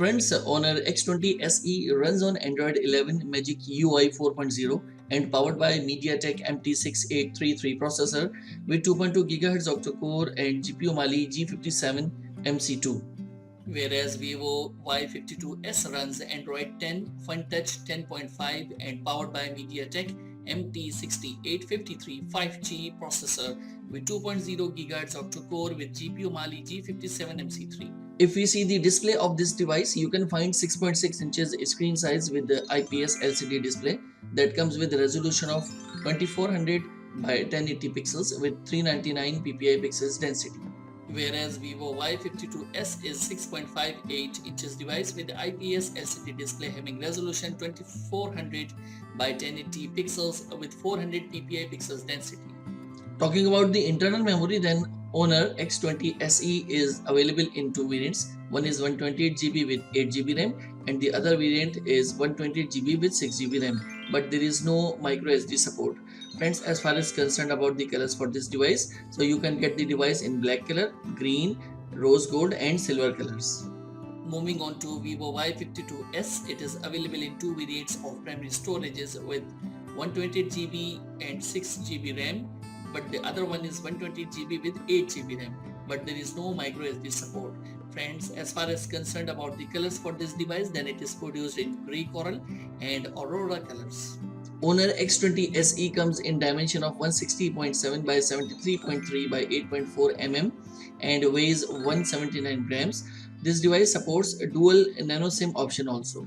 Friends, Honor X20 SE runs on Android 11 Magic UI 4.0 and powered by MediaTek MT6833 processor with 2.2 GHz octa-core and GPU Mali G57 MC2. Whereas Vivo Y52s runs Android 10 FunTouch 10.5 and powered by MediaTek MT6853 5G processor with 2.0 GHz octa-core with GPU Mali G57 MC3. If we see the display of this device, you can find 6.6 inches screen size with the IPS LCD display that comes with a resolution of 2400 by 1080 pixels with 399 ppi pixels density. Whereas Vivo Y52s is 6.58 inches device with IPS LCD display having resolution 2400 by 1080 pixels with 400 ppi pixels density. Talking about the internal memory, then Honor X20 SE is available in two variants. One is 128GB with 8GB RAM and the other variant is 128GB with 6GB RAM, but there is no micro SD support. Friends, as far as concerned about the colors for this device, so you can get the device in black color, green, rose gold and silver colors. Moving on to Vivo Y52s, it is available in two variants of primary storages with 128GB and 6GB RAM, but the other one is 128GB with 8GB RAM, but there is no micro SD support. Friends, as far as concerned about the colors for this device, then it is produced in grey coral and aurora colors. Honor X20 SE comes in dimension of 160.7 by 73.3 by 8.4 mm and weighs 179 grams. This device supports a dual nano SIM option also.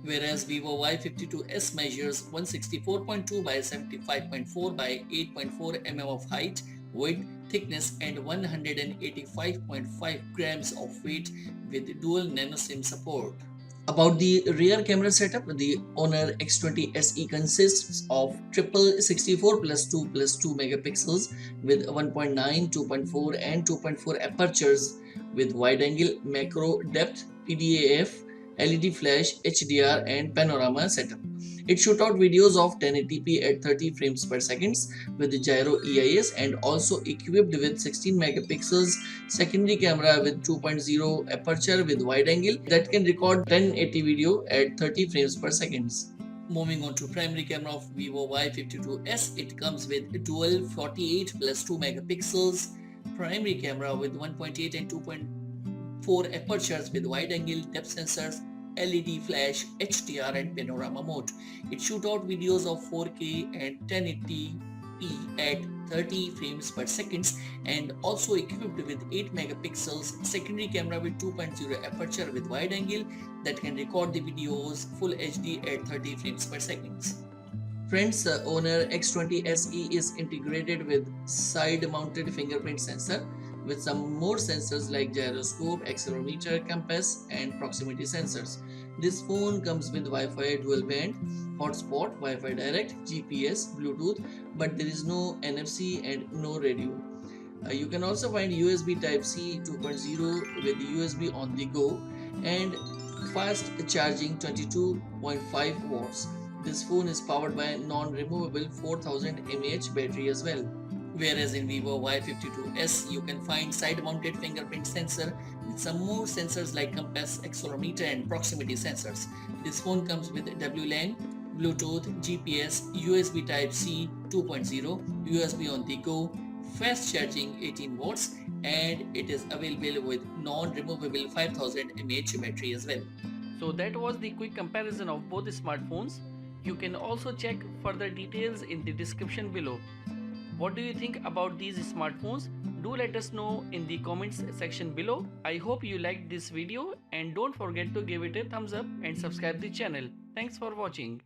Whereas Vivo Y52s measures 164.2 by 75.4 by 8.4 mm of height, width, thickness and 185.5 grams of weight with dual nano SIM support. About the rear camera setup, the Honor X20 SE consists of triple 64 plus 2 plus 2 megapixels with 1.9, 2.4 and 2.4 apertures with wide angle, macro, depth, PDAF, LED flash, HDR and panorama setup. It shoots out videos of 1080p at 30 frames per second with gyro EIS and also equipped with 16 megapixels secondary camera with 2.0 aperture with wide angle that can record 1080 video at 30 frames per second. Moving on to primary camera of Vivo Y52s, it comes with dual 48 plus 2 megapixels primary camera with 1.8 and 2.4 apertures with wide angle, depth sensors, LED flash, HDR and panorama mode. It shoots out videos of 4K and 1080p at 30 frames per second and also equipped with 8 megapixels secondary camera with 2.0 aperture with wide angle that can record the videos full HD at 30 frames per second. Friends, Honor X20 SE is integrated with side-mounted fingerprint sensor with some more sensors like gyroscope, accelerometer, compass and proximity sensors. This phone comes with Wi-Fi dual band, hotspot, Wi-Fi direct, GPS, Bluetooth, but there is no NFC and no radio. You can also find USB Type-C 2.0 with USB on the go and fast charging 22.5 watts. This phone is powered by a non-removable 4000 mAh battery as well. Whereas in Vivo Y52s, you can find side-mounted fingerprint sensor with some more sensors like compass, accelerometer and proximity sensors. This phone comes with WLAN, Bluetooth, GPS, USB Type-C 2.0, USB on the go, fast charging 18 watts and it is available with non-removable 5000 mAh battery as well. So that was the quick comparison of both smartphones. You can also check further details in the description below. What do you think about these smartphones? Do let us know in the comments section below. I hope you liked this video and don't forget to give it a thumbs up and subscribe the channel. Thanks for watching.